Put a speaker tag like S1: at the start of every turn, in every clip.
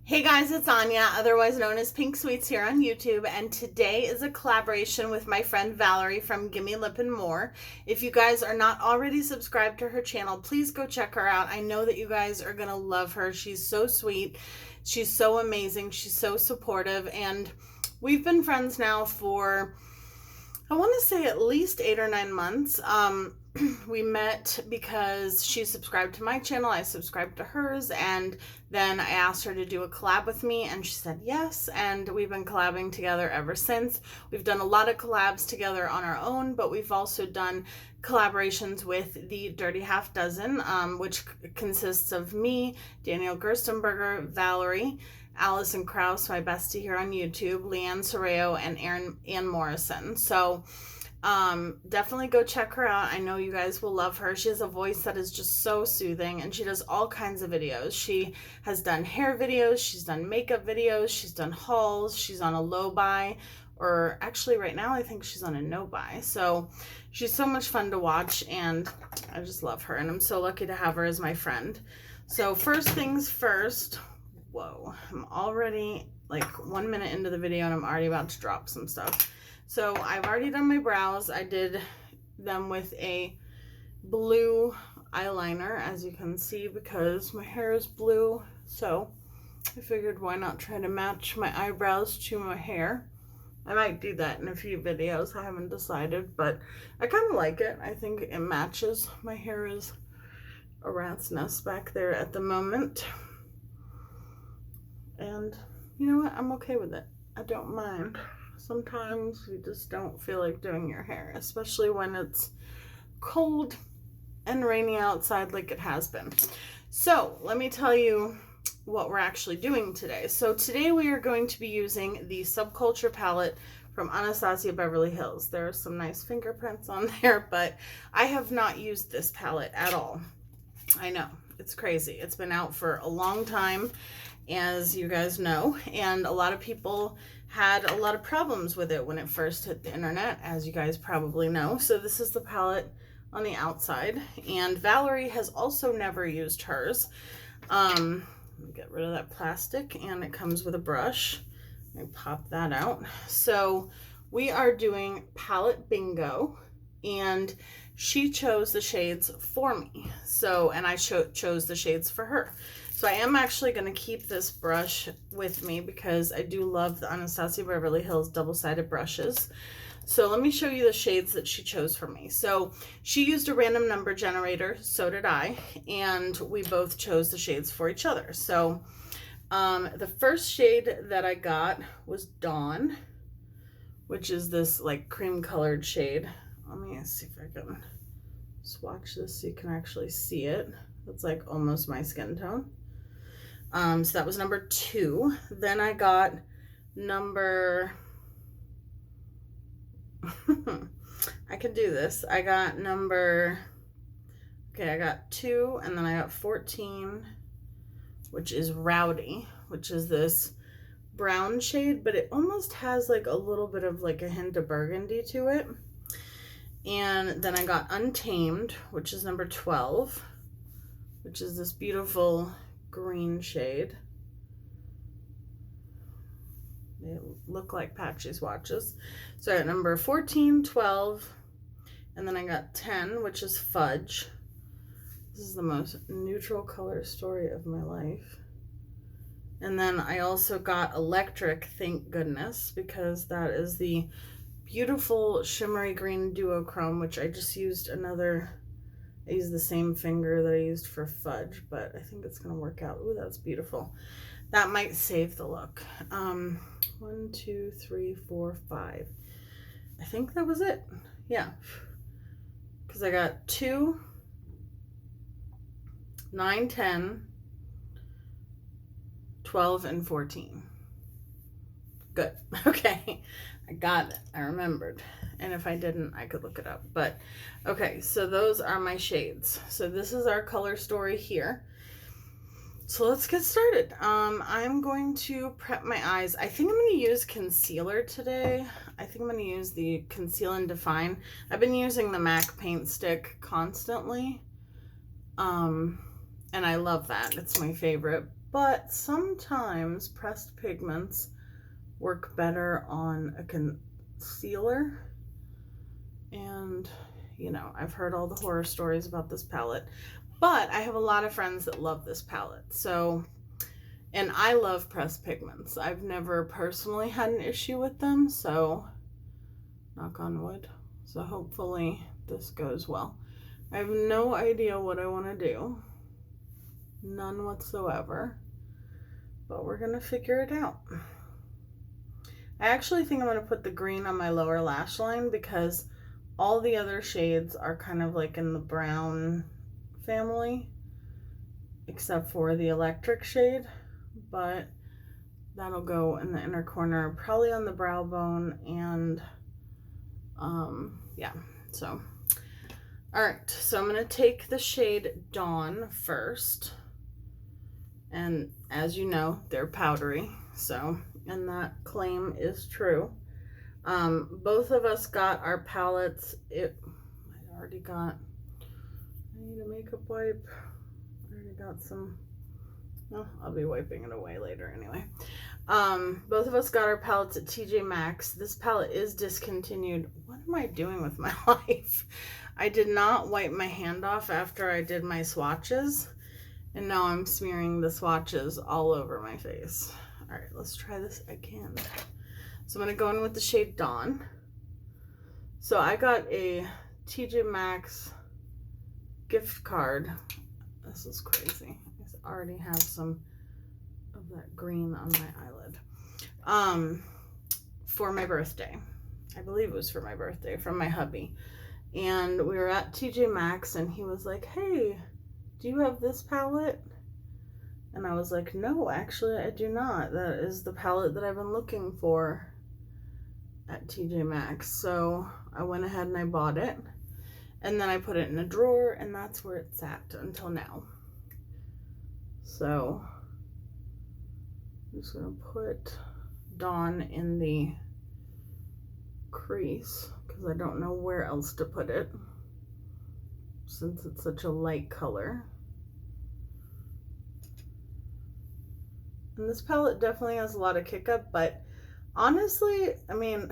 S1: Hey guys, it's Anya, otherwise known as Pink Sweets here on YouTube, and today is a collaboration with my friend Valarie from Gimme Lip More. If you guys are not already subscribed to her channel, please go check her out. I know that you guys are going to love her. She's so sweet. She's so amazing. She's so supportive, and we've been friends now for, I want to say, at least 8 or 9 months. We met because she subscribed to my channel, I subscribed to hers, and then I asked her to do a collab with me, and she said yes, and we've been collabing together ever since. We've done a lot of collabs together on our own, but we've also done collaborations with the Dirty Half Dozen, which consists of me, Daniel Gerstenberger, Valarie, Allison Krause, my bestie here on YouTube, Leanne Soreo, and Ann Morrison. So definitely go check her out. I know you guys will love her. She has a voice that is just so soothing, and she does all kinds of videos. She has done hair videos, she's done makeup videos, she's done hauls, she's on a low buy, or actually right now I think she's on a no buy. So she's so much fun to watch, and I just love her, and I'm so lucky to have her as my friend. So first things first, whoa, I'm already like 1 minute into the video and I'm already about to drop some stuff. So I've already done my brows. I did them with a blue eyeliner, as you can see, because my hair is blue. So I figured why not try to match my eyebrows to my hair. I might do that in a few videos. I haven't decided, but I kind of like it. I think it matches. My hair is a rat's nest back there at the moment. And you know what? I'm okay with it. I don't mind. Sometimes you just don't feel like doing your hair, especially when it's cold and rainy outside like it has been. So let me tell you what we're actually doing today. So today we are going to be using the Subculture Palette from Anastasia Beverly Hills. There are some nice fingerprints on there, but I have not used this palette at all. I know, it's crazy. It's been out for a long time, as you guys know, and a lot of people had a lot of problems with it when it first hit the internet, as you guys probably know. So this is the palette on the outside, and Valarie has also never used hers. Let me get rid of that plastic, and it comes with a brush. Let me pop that out. So we are doing palette bingo, and she chose the shades for me. So, and I chose the shades for her. So I am actually going to keep this brush with me because I do love the Anastasia Beverly Hills double-sided brushes. So let me show you the shades that she chose for me. So she used a random number generator, so did I, and we both chose the shades for each other. So the first shade that I got was Dawn, which is this like cream colored shade. Let me see if I can swatch this so you can actually see it. It's like almost my skin tone. So that was number 2. Then I got number, I can do this. I got number, okay, I got 2, and then I got 14, which is Rowdy, which is this brown shade, but it almost has like a little bit of like a hint of burgundy to it. And then I got Untamed, which is number 12, which is this beautiful green shade. They look like patchy swatches. So I got number 14, 12, and then I got 10, which is Fudge. This is the most neutral color story of my life. And then I also got Electric, thank goodness, because that is the beautiful shimmery green duochrome, which I just used I used the same finger that I used for Fudge, but I think it's gonna work out. Ooh, that's beautiful. That might save the look. 1, 2, 3, 4, 5. I think that was it. Yeah, because I got 2, 9, 10, 12, and 14. Good. Okay, I got it. I remembered. And if I didn't, I could look it up. But okay, so those are my shades. So this is our color story here. So let's get started. I'm going to prep my eyes. I think I'm going to use concealer today. I think I'm going to use the Conceal and Define. I've been using the MAC paint stick constantly. And I love that. It's my favorite. but sometimes pressed pigments work better on a concealer. And, you know, I've heard all the horror stories about this palette, but I have a lot of friends that love this palette. So, and I love pressed pigments. I've never personally had an issue with them, so knock on wood. So hopefully this goes well. I have no idea what I want to do. None whatsoever. But we're going to figure it out. I actually think I'm going to put the green on my lower lash line because all the other shades are kind of like in the brown family, except for the electric shade. But that'll go in the inner corner, probably on the brow bone, and yeah, so all right, so I'm going to take the shade Dawn first, and as you know, they're powdery, so, and that claim is true. Both of us got our palettes. I need a makeup wipe. I already got some. Well, I'll be wiping it away later anyway. Both of us got our palettes at TJ Maxx. This palette is discontinued. What am I doing with my life? I did not wipe my hand off after I did my swatches, and now I'm smearing the swatches all over my face. All right, let's try this again. So I'm going to go in with the shade Dawn. So I got a TJ Maxx gift card. This is crazy. I already have some of that green on my eyelid. For my birthday. I believe it was for my birthday, from my hubby. And we were at TJ Maxx and he was like, hey, do you have this palette? And I was like, no, actually I do not. That is the palette that I've been looking for at TJ Maxx. So I went ahead and I bought it. And then I put it in a drawer, and that's where it's at until now. So I'm just going to put Dawn in the crease because I don't know where else to put it since it's such a light color. And this palette definitely has a lot of kick up, but honestly, I mean,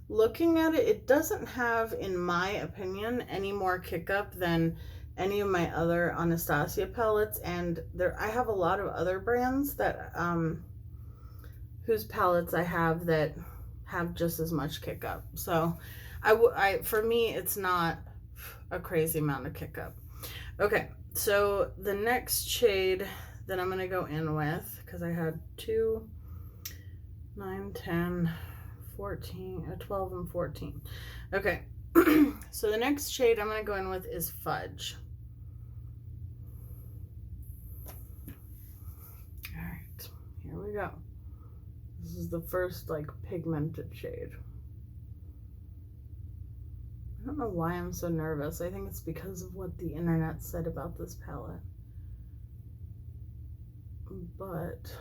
S1: looking at it, it doesn't have, in my opinion, any more kick up than any of my other Anastasia palettes. And I have a lot of other brands that whose palettes I have that have just as much kick up. So for me, it's not a crazy amount of kick up. Okay, so the next shade that I'm gonna go in with, because I had 2, 9, 10, 14, 12, and 14. Okay, so the next shade I'm gonna go in with is Fudge. All right, here we go. This is the first like pigmented shade. I don't know why I'm so nervous. I think it's because of what the internet said about this palette. But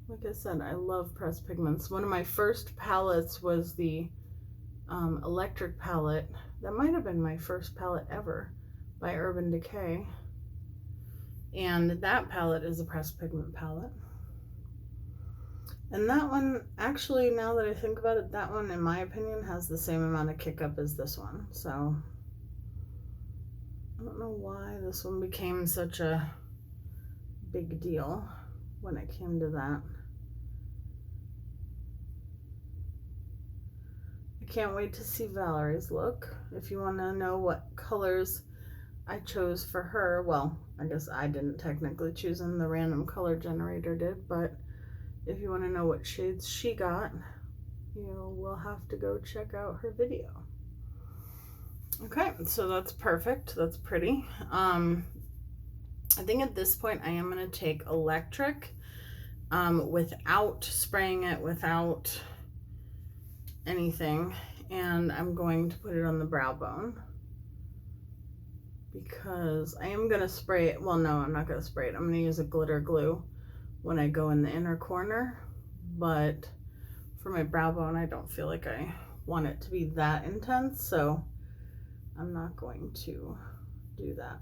S1: like I said, I love pressed pigments. One of my first palettes was the electric palette. That might have been my first palette ever by Urban Decay. And that palette is a pressed pigment palette. And that one, actually, now that I think about it, that one, in my opinion, has the same amount of kick up as this one. So I don't know why this one became such a big deal when it came to that. I can't wait to see Valarie's look. If you want to know what colors I chose for her, well, I guess I didn't technically choose them, the random color generator did, but if you want to know what shades she got, we'll have to go check out her video. Okay, so that's perfect. That's pretty. I think at this point I am going to take electric without spraying it, without anything, and I'm going to put it on the brow bone because I am going to spray it. Well, no, I'm not going to spray it. I'm going to use a glitter glue when I go in the inner corner, but for my brow bone, I don't feel like I want it to be that intense, so I'm not going to do that.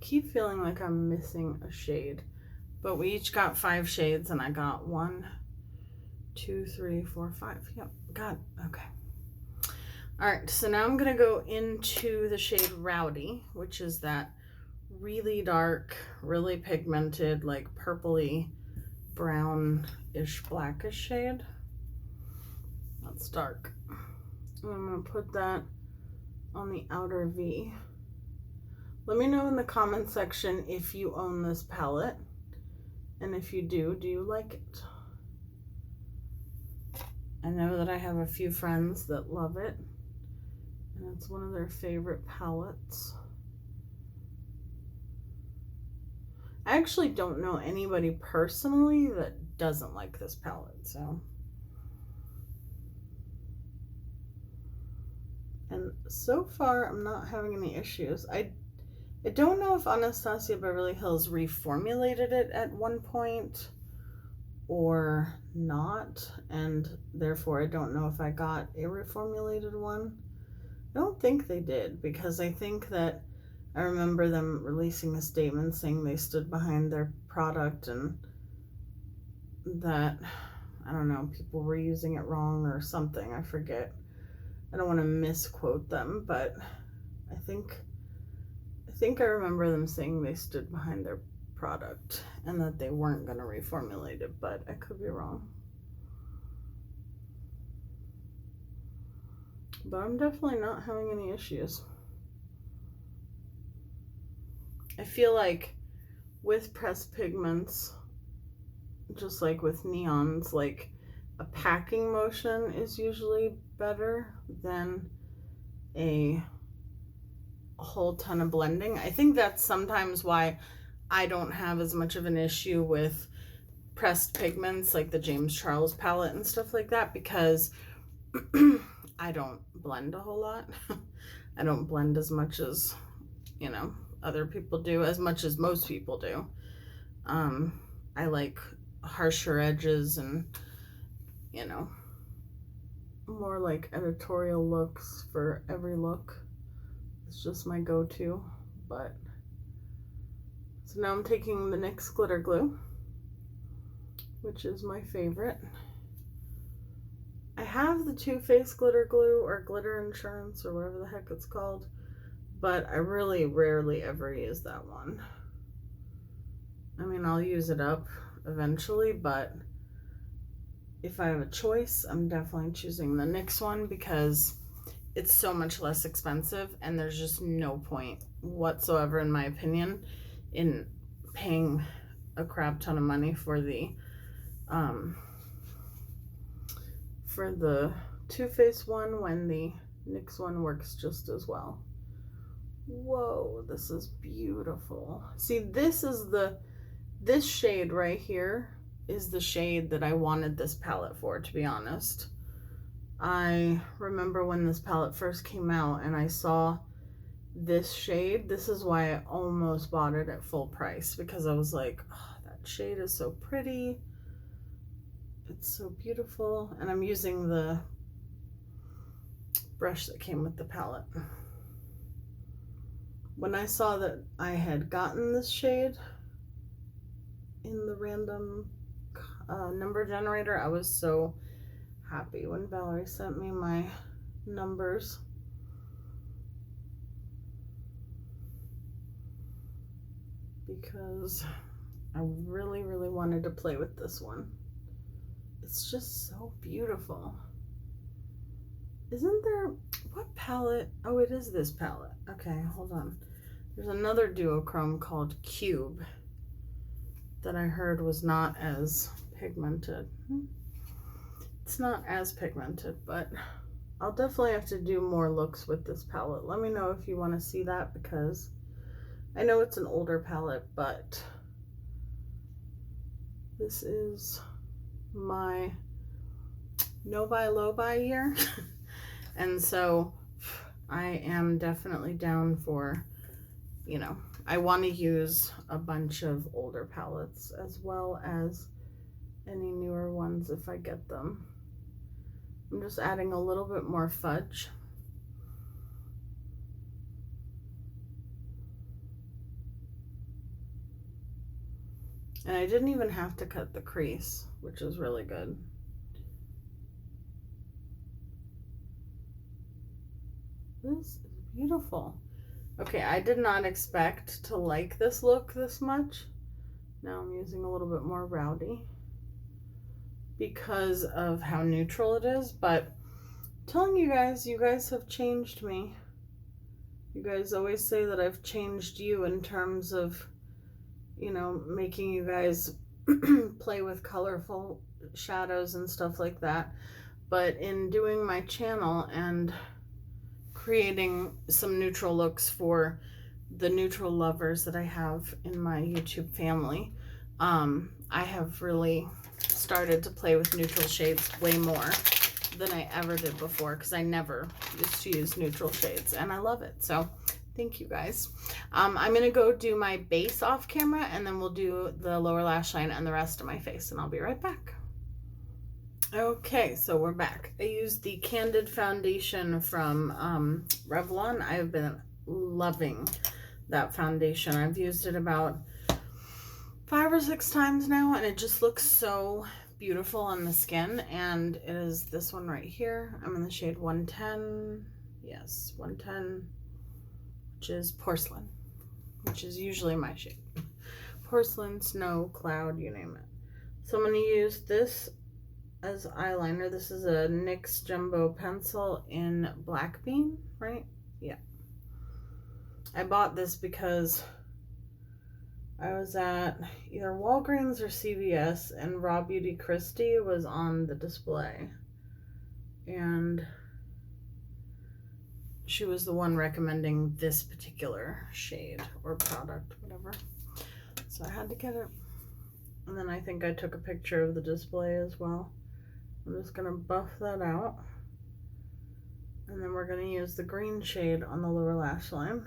S1: keep feeling like I'm missing a shade, but we each got 5 shades and I got 1, 2, 3, 4, 5. Yep, got it. Okay. All right, so now I'm gonna go into the shade Rowdy, which is that really dark, really pigmented, like purpley, brownish, blackish shade. That's dark. And I'm gonna put that on the outer V. Let me know in the comment section if you own this palette, and if you do you like it? I know that I have a few friends that love it, and it's one of their favorite palettes. I actually don't know anybody personally that doesn't like this palette, so. And so far, I'm not having any issues. I don't know if Anastasia Beverly Hills reformulated it at one point or not, and therefore I don't know if I got a reformulated one. I don't think they did, because I think that I remember them releasing a statement saying they stood behind their product and that, I don't know, people were using it wrong or something. I forget. I don't want to misquote them, but I think I remember them saying they stood behind their product and that they weren't going to reformulate it, but I could be wrong. But I'm definitely not having any issues. I feel like with pressed pigments, just like with neons, like a packing motion is usually better than a whole ton of blending. I think that's sometimes why I don't have as much of an issue with pressed pigments like the James Charles palette and stuff like that, because I don't blend a whole lot. I don't blend as much as, you know, other people do, as much as most people do. I like harsher edges and, you know, more like editorial looks for every look. It's just my go-to. But so now I'm taking the NYX glitter glue, which is my favorite. I have the Too Faced glitter glue or glitter insurance or whatever the heck it's called, but I really rarely ever use that one. I mean, I'll use it up eventually, but if I have a choice, I'm definitely choosing the NYX one because it's so much less expensive, and there's just no point whatsoever, in my opinion, in paying a crap ton of money for the Too Faced one when the NYX one works just as well. Whoa, this is beautiful. See, this shade right here is the shade that I wanted this palette for, to be honest. I remember when this palette first came out and I saw this shade. This is why I almost bought it at full price, because I was like, oh, that shade is so pretty. It's so beautiful. And I'm using the brush that came with the palette. When I saw that I had gotten this shade in the random number generator, I was so happy when Valarie sent me my numbers. Because I really, really wanted to play with this one. It's just so beautiful. Isn't there, what palette? Oh, it is this palette. Okay, hold on. There's another duochrome called Cube that I heard was not as pigmented. It's not as pigmented, but I'll definitely have to do more looks with this palette. Let me know if you want to see that, because I know it's an older palette, but this is my no buy low buy year. And so I am definitely down for, you know, I want to use a bunch of older palettes as well as any newer ones if I get them. I'm just adding a little bit more fudge. And I didn't even have to cut the crease, which is really good. This is beautiful. Okay, I did not expect to like this look this much. Now I'm using a little bit more Rowdy because of how neutral it is, but I'm telling you guys have changed me. You guys always say that I've changed you in terms of, you know, making you guys play with colorful shadows and stuff like that. But in doing my channel and creating some neutral looks for the neutral lovers that I have in my YouTube family, I have really started to play with neutral shades way more than I ever did before, because I never used to use neutral shades, and I love it. So thank you guys. I'm gonna go do my base off camera, and then we'll do the lower lash line and the rest of my face, and I'll be right back. Okay, so we're back. I used the Candid foundation from Revlon. I've been loving that foundation. I've used it about 5 or 6 times now, and it just looks so beautiful on the skin. And it is this one right here. I'm in the shade 110. Yes, 110, which is Porcelain, which is usually my shade. Porcelain, Snow, Cloud, you name it. So I'm going to use this as eyeliner. This is a NYX Jumbo pencil in Black Bean, right? Yeah. I bought this because I was at either Walgreens or CVS, and Raw Beauty Christie was on the display, and she was the one recommending this particular shade or product, whatever. So I had to get it. And then I think I took a picture of the display as well. I'm just gonna buff that out, and then we're gonna use the green shade on the lower lash line.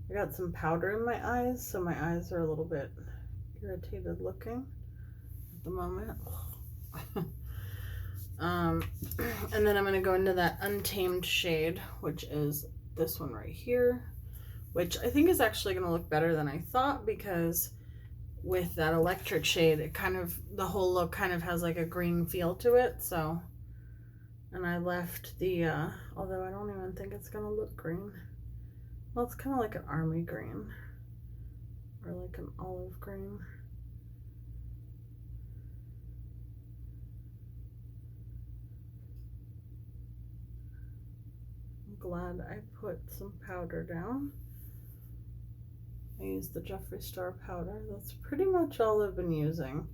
S1: I got some powder in my eyes, so my eyes are a little bit irritated looking at the moment. And then I'm gonna go into that Untamed shade, which is this one right here, which I think is actually gonna look better than I thought, because with that electric shade, it kind of, the whole look kind of has like a green feel to it. So, and I left the, although I don't even think it's gonna look green. Well, it's kind of like an army green, or like an olive green. I'm glad I put some powder down. I used the Jeffree Star powder. That's pretty much all I've been using.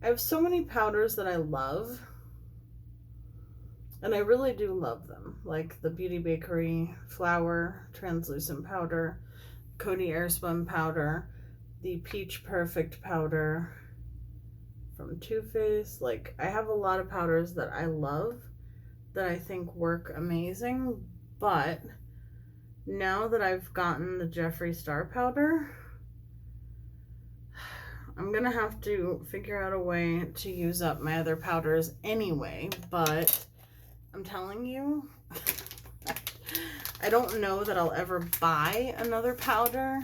S1: I have so many powders that I love, and I really do love them, like the Beauty Bakery Flower Translucent Powder, Coty Airspun powder, the Peach Perfect powder from Too Faced. Like, I have a lot of powders that I love that I think work amazing, but now that I've gotten the Jeffree Star powder, I'm gonna have to figure out a way to use up my other powders anyway. But I'm telling you, I don't know that I'll ever buy another powder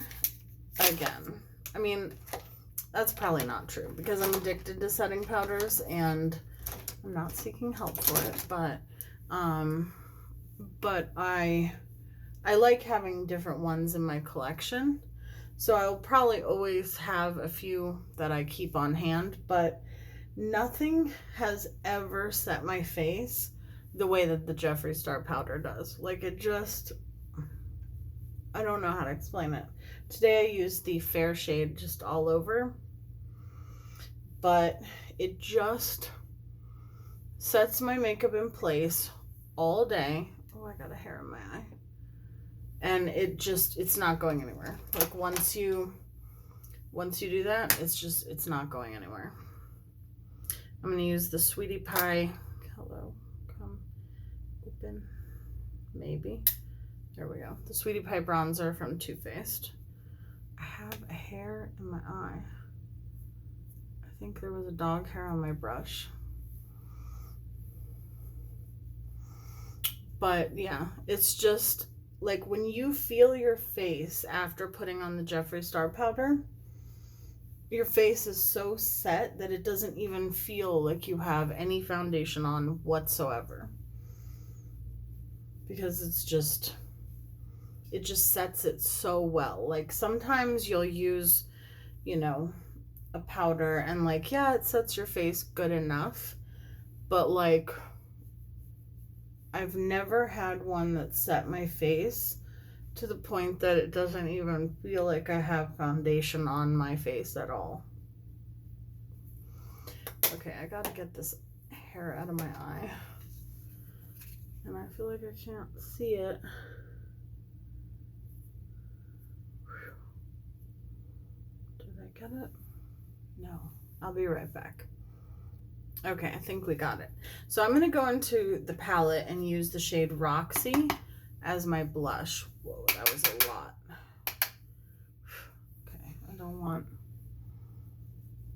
S1: again. I mean, that's probably not true, because I'm addicted to setting powders and I'm not seeking help for it, but I like having different ones in my collection, so I'll probably always have a few that I keep on hand, but nothing has ever set my face the way that the Jeffree Star powder does. Like, it just, I don't know how to explain it. Today I used the fair shade just all over, but it just sets my makeup in place all day. Oh, I got a hair in my eye. And it's not going anywhere. Like, once you do that, it's not going anywhere. I'm gonna use the Sweetie Pie, hello, come open, maybe. There we go. The Sweetie Pie bronzer from Too Faced. I have a hair in my eye. I think there was a dog hair on my brush. But yeah, it's just like, when you feel your face after putting on the Jeffree Star powder, your face is so set that it doesn't even feel like you have any foundation on whatsoever. Because it just sets it so well. Like sometimes you'll use, you know, a powder and like, yeah, it sets your face good enough. But like, I've never had one that set my face to the point that it doesn't even feel like I have foundation on my face at all. Okay, I gotta get this hair out of my eye. And I feel like I can't see it. Did I get it? No. I'll be right back. Okay, I think we got it. So I'm going to go into the palette and use the shade Roxy as my blush. Whoa, that was a lot. Okay,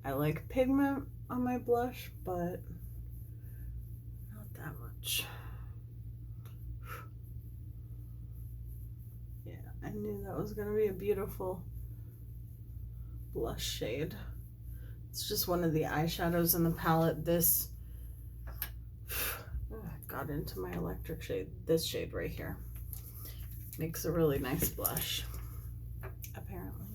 S1: I like pigment on my blush, but not that much. Yeah, I knew that was going to be a beautiful blush shade. It's just one of the eyeshadows in the palette. This got into my electric shade. This shade right here makes a really nice blush, apparently.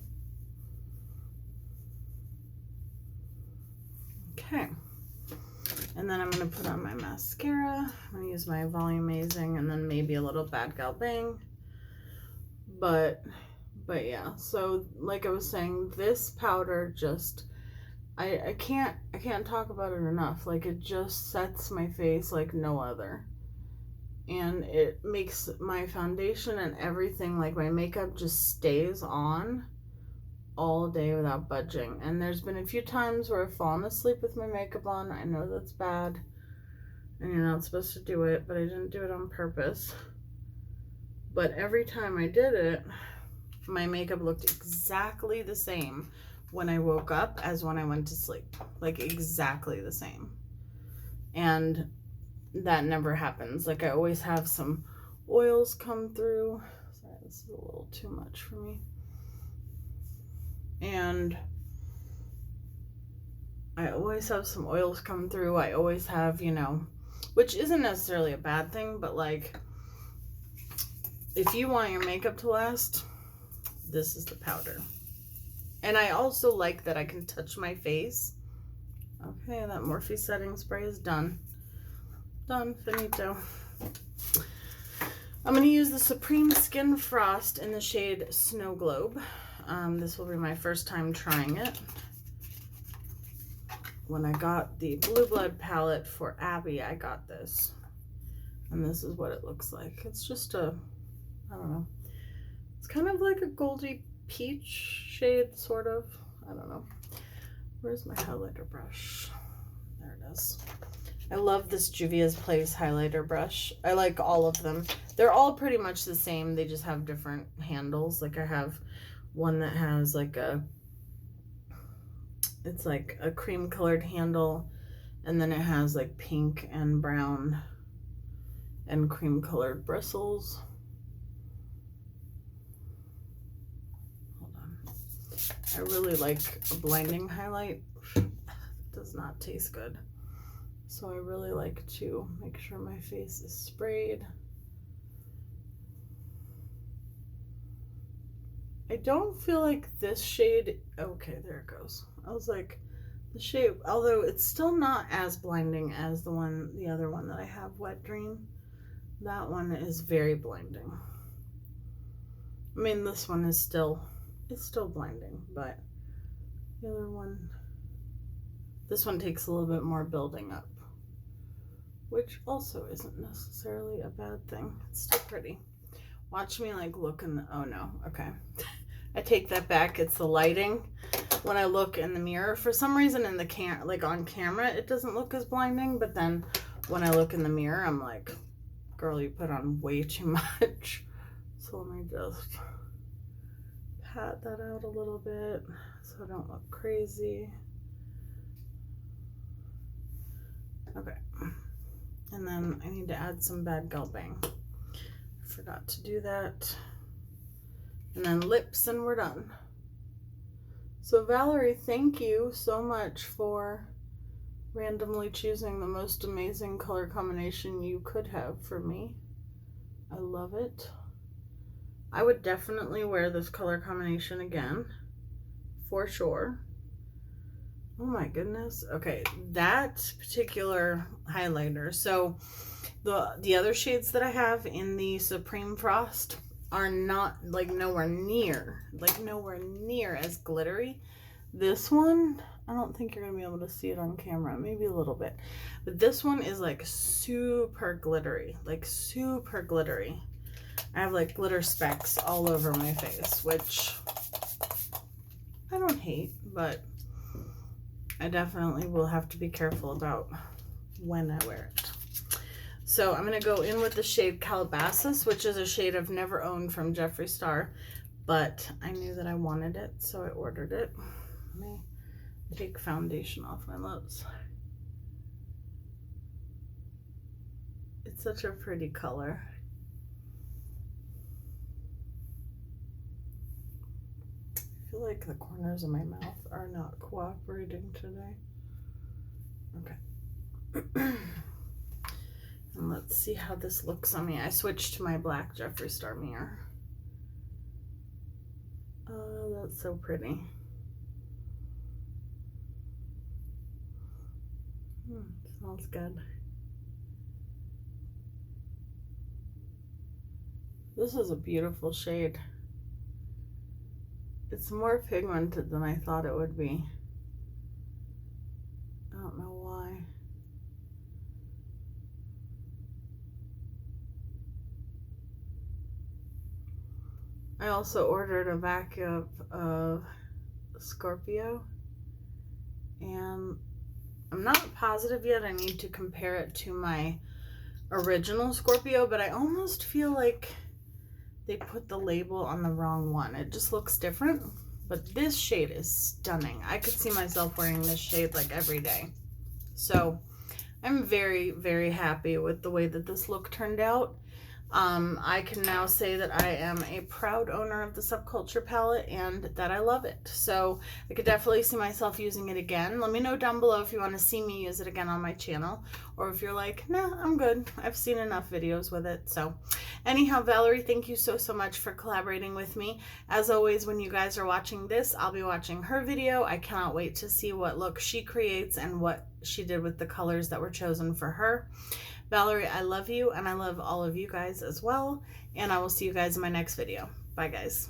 S1: Okay, and then I'm going to put on my mascara. I'm going to use my My Amazing and then maybe a little Bad Gal Bang. But yeah, so like I was saying, this powder just I can't talk about it enough. Like, it just sets my face like no other. And it makes my foundation and everything, like my makeup, just stays on all day without budging. And there's been a few times where I've fallen asleep with my makeup on. I know that's bad and you're not supposed to do it, but I didn't do it on purpose. But every time I did it, my makeup looked exactly the same when I woke up as when I went to sleep. Like, exactly the same. And that never happens. Like, I always have some oils come through. Sorry, this is a little too much for me. And I always have some oils come through. I always have, you know, which isn't necessarily a bad thing, but like, if you want your makeup to last, this is the powder. And I also like that I can touch my face. Okay, that Morphe setting spray is done. Done, finito. I'm going to use the Supreme Skin Frost in the shade Snow Globe. This will be my first time trying it. When I got the Blue Blood palette for Abby, I got this. And this is what it looks like. It's just a, I don't know. It's kind of like a goldy peach shade, sort of. I don't know. Where's my highlighter brush? There it is. I love this Juvia's Place highlighter brush. I like all of them. They're all pretty much the same. They just have different handles. Like, I have one that has like it's like a cream colored handle, and then it has like pink and brown and cream colored bristles. Hold on. I really like a blinding highlight. It does not taste good. So I really like to make sure my face is sprayed. I don't feel like this shade, okay, there it goes. I was like, the shade, although it's still not as blinding as the other one that I have, Wet Dream. That one is very blinding. I mean, this one is still, it's still blinding, but the other one, this one takes a little bit more building up, which also isn't necessarily a bad thing. It's still pretty. Watch me like look in the, oh no, okay. I take that back. It's the lighting. When I look in the mirror, for some reason in the like on camera, it doesn't look as blinding, but then when I look in the mirror, I'm like, girl, you put on way too much. So let me just pat that out a little bit so I don't look crazy. Okay. And then I need to add some Bad Gal Bang. I forgot to do that. And then lips, and we're done. So Valarie, thank you so much for randomly choosing the most amazing color combination you could have for me. I love it. I would definitely wear this color combination again, for sure. Oh my goodness. Okay, that particular highlighter. So the other shades that I have in the Supreme Frost are not like nowhere near as glittery. This one, I don't think you're gonna be able to see it on camera, maybe a little bit, but this one is like super glittery, like super glittery. I have like glitter specks all over my face, which I don't hate, but I definitely will have to be careful about when I wear it. So I'm going to go in with the shade Calabasas, which is a shade I've never owned from Jeffree Star, but I knew that I wanted it, so I ordered it. Let me take foundation off my lips. It's such a pretty color. I feel like the corners of my mouth are not cooperating today. Okay. And let's see how this looks on me. I switched to my black Jeffree Star mirror. Oh, that's so pretty. Smells good. This is a beautiful shade. It's more pigmented than I thought it would be. I don't know why. I also ordered a backup of Scorpio, and I'm not positive yet. I need to compare it to my original Scorpio, but I almost feel like they put the label on the wrong one. It just looks different, but this shade is stunning. I could see myself wearing this shade like every day. So I'm very, very happy with the way that this look turned out. I can now say that I am a proud owner of the Subculture palette and that I love it. So I could definitely see myself using it again. Let me know down below if you want to see me use it again on my channel, or if you're like, nah, I'm good. I've seen enough videos with it. So anyhow, Valarie, thank you so much for collaborating with me. As always, when you guys are watching this, I'll be watching her video. I cannot wait to see what look she creates and what she did with the colors that were chosen for her. Valarie, I love you, and I love all of you guys as well, and I will see you guys in my next video. Bye, guys.